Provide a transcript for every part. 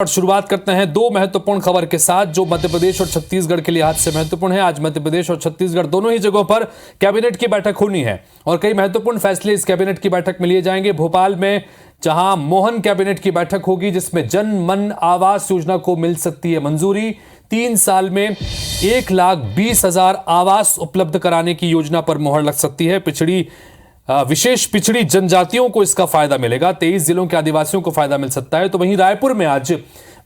और शुरुआत करते हैं दो महत्वपूर्ण खबर के साथ जो मध्य प्रदेश और छत्तीसगढ़ के लिहाज से महत्वपूर्ण है। आज मध्य प्रदेश और छत्तीसगढ़ दोनों ही जगहों पर कैबिनेट की बैठक होनी है और कई महत्वपूर्ण फैसले इस कैबिनेट की बैठक में लिए जाएंगे। भोपाल में जहां मोहन कैबिनेट की बैठक होगी जिसमें जन मन आवास योजना को मिल सकती है मंजूरी। 3 साल में 1,20,000 आवास उपलब्ध कराने की योजना पर मोहर लग सकती है। विशेष पिछड़ी जनजातियों को इसका फायदा मिलेगा। 23 जिलों के आदिवासियों को फायदा मिल सकता है। तो वहीं रायपुर में आज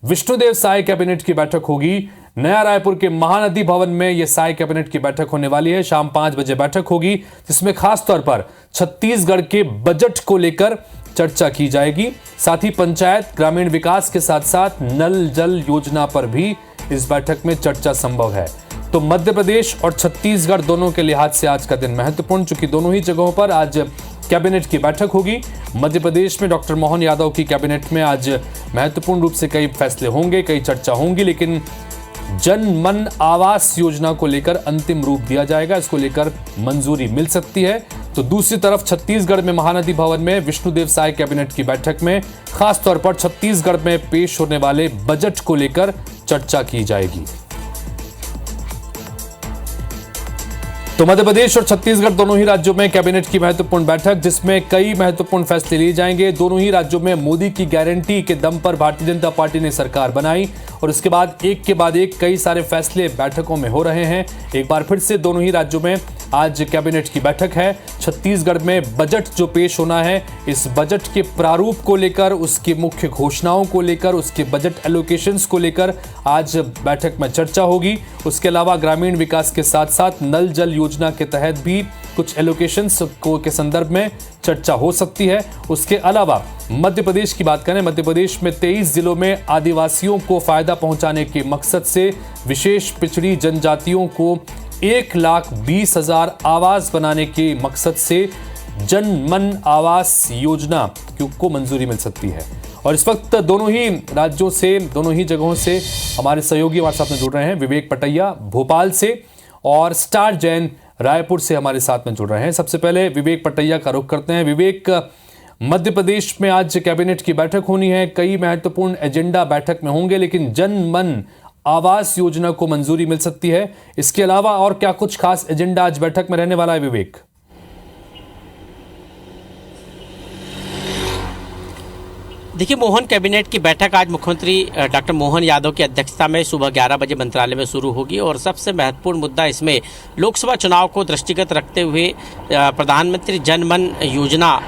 विष्णुदेव साय कैबिनेट की बैठक होगी। नया रायपुर के महानदी भवन में यह साय कैबिनेट की बैठक होने वाली है। शाम 5 बजे बैठक होगी जिसमें खासतौर पर छत्तीसगढ़ के बजट को लेकर चर्चा की जाएगी। साथ ही पंचायत ग्रामीण विकास के साथ साथ नल जल योजना पर भी इस बैठक में चर्चा संभव है। तो मध्य प्रदेश और छत्तीसगढ़ दोनों के लिहाज से आज का दिन महत्वपूर्ण, चूंकि दोनों ही जगहों पर आज कैबिनेट की बैठक होगी। मध्य प्रदेश में डॉक्टर मोहन यादव की कैबिनेट में आज महत्वपूर्ण रूप से कई फैसले होंगे, कई चर्चा होंगी, लेकिन जन मन आवास योजना को लेकर अंतिम रूप दिया जाएगा। इसको लेकर मंजूरी मिल सकती है। तो दूसरी तरफ छत्तीसगढ़ में महानदी भवन में विष्णुदेव साय कैबिनेट की बैठक में खासतौर पर छत्तीसगढ़ में पेश होने वाले बजट को लेकर चर्चा की जाएगी। तो मध्य प्रदेश और छत्तीसगढ़ दोनों ही राज्यों में कैबिनेट की महत्वपूर्ण बैठक जिसमें कई महत्वपूर्ण फैसले लिए जाएंगे। दोनों ही राज्यों में मोदी की गारंटी के दम पर भारतीय जनता पार्टी ने सरकार बनाई और उसके बाद एक के बाद एक कई सारे फैसले बैठकों में हो रहे हैं। एक बार फिर से दोनों ही राज्यों में आज कैबिनेट की बैठक है। छत्तीसगढ़ में बजट जो पेश होना है, इस बजट के प्रारूप को लेकर, उसकी मुख्य घोषणाओं को लेकर, उसके बजट एलोकेशंस को लेकर आज बैठक में चर्चा होगी। उसके अलावा ग्रामीण विकास के साथ साथ नल जल योजना के तहत भी कुछ एलोकेशंस के संदर्भ में चर्चा हो सकती है। उसके अलावा मध्य प्रदेश की बात करें, मध्य प्रदेश में 23 जिलों में आदिवासियों को फायदा पहुंचाने के मकसद से विशेष पिछड़ी जनजातियों को 1,20,000 आवास बनाने के मकसद से जन मन आवास योजना को मंजूरी मिल सकती है। और इस वक्त दोनों ही राज्यों से, दोनों ही जगहों से हमारे सहयोगी हमारे साथ में जुड़ रहे हैं। विवेक पटैया भोपाल से और स्टार जैन रायपुर से हमारे साथ में जुड़ रहे हैं। सबसे पहले विवेक पटैया का रुख करते हैं। विवेक, मध्य प्रदेश में आज कैबिनेट की बैठक होनी है, कई महत्वपूर्ण एजेंडा बैठक में होंगे, लेकिन जन मन आवास योजना को मंजूरी मिल सकती है। इसके अलावा और क्या कुछ खास एजेंडा आज बैठक में रहने वाला है विवेक? देखिए, मोहन कैबिनेट की बैठक आज मुख्यमंत्री डॉक्टर मोहन यादव की अध्यक्षता में सुबह 11 बजे मंत्रालय में शुरू होगी और सबसे महत्वपूर्ण मुद्दा इसमें लोकसभा चुनाव को दृष्टिगत रखते हुए प्रधानमंत्री जन मन योजना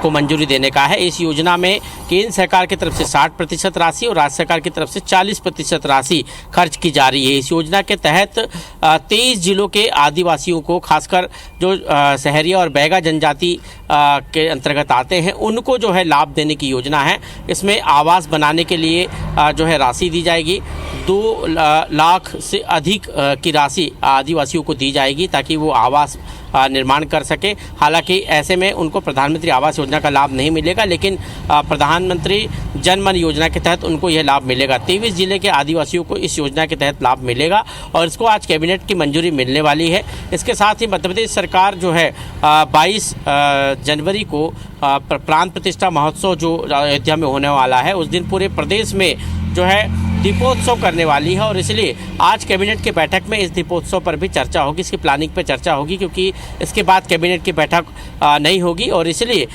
को मंजूरी देने का है। इस योजना में केंद्र सरकार की तरफ से 60% राशि और राज्य सरकार की तरफ से 40% राशि खर्च की जा रही है। इस योजना के तहत 23 जिलों के आदिवासियों को, खासकर जो सहरिया और बैगा जनजाति के अंतर्गत आते हैं, उनको जो है लाभ देने की योजना है। इसमें आवास बनाने के लिए जो है राशि दी जाएगी। 2 लाख से अधिक की राशि आदिवासियों को दी जाएगी ताकि वो आवास निर्माण कर सके। हालांकि ऐसे में उनको प्रधानमंत्री आवास योजना का लाभ नहीं मिलेगा, लेकिन प्रधानमंत्री जन मन योजना के तहत उनको यह लाभ मिलेगा। 23 जिले के आदिवासियों को इस योजना के तहत लाभ मिलेगा और इसको आज कैबिनेट की मंजूरी मिलने वाली है। इसके साथ ही मध्य प्रदेश सरकार जो है 22 जनवरी को प्राण प्रतिष्ठा महोत्सव जो अयोध्या में होने वाला है, उस दिन पूरे प्रदेश में जो है दीपोत्सव करने वाली है और इसलिए आज कैबिनेट की बैठक में इस दीपोत्सव पर भी चर्चा होगी, इसकी प्लानिंग पर चर्चा होगी, क्योंकि इसके बाद कैबिनेट की बैठक नहीं होगी और इसलिए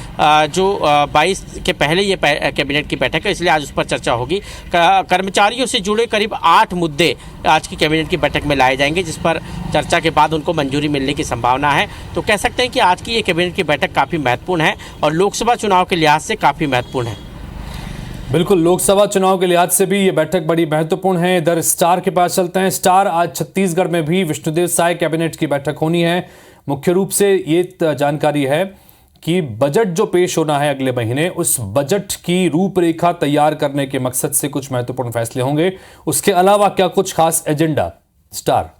जो 22 के पहले ये कैबिनेट की बैठक है, इसलिए आज उस पर चर्चा होगी। कर्मचारियों से जुड़े करीब 8 मुद्दे आज की कैबिनेट की बैठक में लाए जाएंगे, जिस पर चर्चा के बाद उनको मंजूरी मिलने की संभावना है। तो कह सकते हैं कि आज की ये कैबिनेट की बैठक काफ़ी महत्वपूर्ण है और लोकसभा चुनाव के लिहाज से काफ़ी महत्वपूर्ण है। बिल्कुल, लोकसभा चुनाव के लिहाज से भी ये बैठक बड़ी महत्वपूर्ण है। इधर स्टार के पास चलते हैं। स्टार, आज छत्तीसगढ़ में भी विष्णुदेव साय कैबिनेट की बैठक होनी है। मुख्य रूप से ये जानकारी है कि बजट जो पेश होना है अगले महीने, उस बजट की रूपरेखा तैयार करने के मकसद से कुछ महत्वपूर्ण फैसले होंगे। उसके अलावा क्या कुछ खास एजेंडा? स्टार,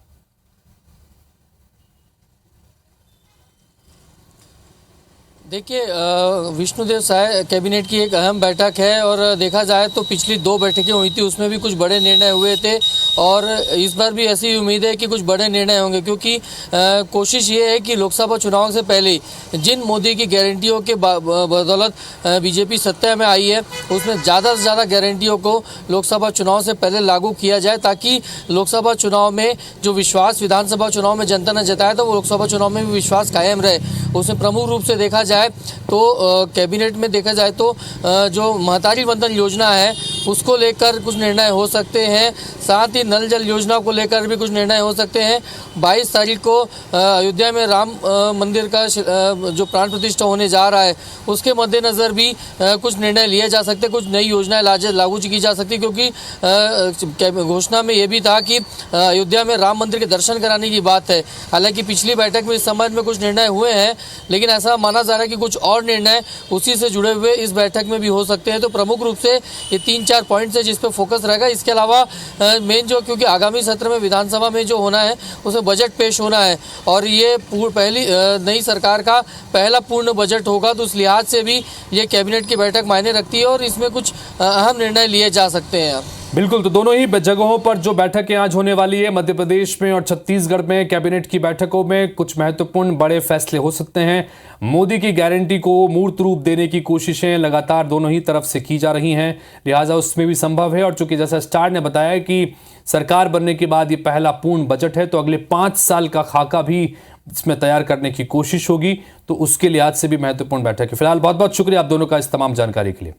देखिए, विष्णुदेव साय कैबिनेट की एक अहम बैठक है और देखा जाए तो पिछली 2 बैठकें हुई थी, उसमें भी कुछ बड़े निर्णय हुए थे और इस बार भी ऐसी उम्मीद है कि कुछ बड़े निर्णय होंगे, क्योंकि कोशिश ये है कि लोकसभा चुनाव से पहले जिन मोदी की गारंटियों के बदौलत बीजेपी सत्ता में आई है, उसमें ज़्यादा से ज़्यादा गारंटियों को लोकसभा चुनाव से पहले लागू किया जाए, ताकि लोकसभा चुनाव में जो विश्वास विधानसभा चुनाव में जनता ने जताया था वो लोकसभा चुनाव में भी विश्वास कायम रहे। उसमें प्रमुख रूप से देखा जाए तो कैबिनेट में देखा जाए तो जो महतारी वंदन योजना है उसको लेकर कुछ निर्णय हो सकते हैं, साथ ही नल जल योजना को लेकर भी कुछ निर्णय हो सकते हैं। 22 तारीख को अयोध्या में राम मंदिर का जो प्राण प्रतिष्ठा होने जा रहा है उसके मद्देनज़र भी कुछ निर्णय लिए जा सकते, कुछ नई योजनाएं लागू की जा सकती, क्योंकि घोषणा में ये भी था कि अयोध्या में राम मंदिर के दर्शन कराने की बात है। हालांकि पिछली बैठक में इस संबंध में कुछ निर्णय हुए हैं, लेकिन ऐसा माना जा रहा है कि कुछ और निर्णय उसी से जुड़े हुए इस बैठक में भी हो सकते हैं। तो प्रमुख रूप से ये 3-4 पॉइंट्स है जिस पर फोकस रहेगा। इसके अलावा मेन जो, क्योंकि आगामी सत्र में विधानसभा में जो होना है उसमें बजट पेश होना है और ये पहली नई सरकार का पहला पूर्ण बजट होगा, तो उस लिहाज से भी ये कैबिनेट की बैठक मायने रखती है और इसमें कुछ अहम निर्णय लिए जा सकते हैं। बिल्कुल, तो दोनों ही जगहों पर जो बैठकें आज होने वाली है, मध्य प्रदेश में और छत्तीसगढ़ में कैबिनेट की बैठकों में कुछ महत्वपूर्ण बड़े फैसले हो सकते हैं। मोदी की गारंटी को मूर्त रूप देने की कोशिशें लगातार दोनों ही तरफ से की जा रही हैं, लिहाजा उसमें भी संभव है। और चूंकि जैसा स्टार ने बताया कि सरकार बनने के बाद ये पहला पूर्ण बजट है, तो अगले 5 साल का खाका भी इसमें तैयार करने की कोशिश होगी, तो उसके लिहाज से भी महत्वपूर्ण बैठक है। फिलहाल बहुत बहुत शुक्रिया आप दोनों का इस तमाम जानकारी के लिए।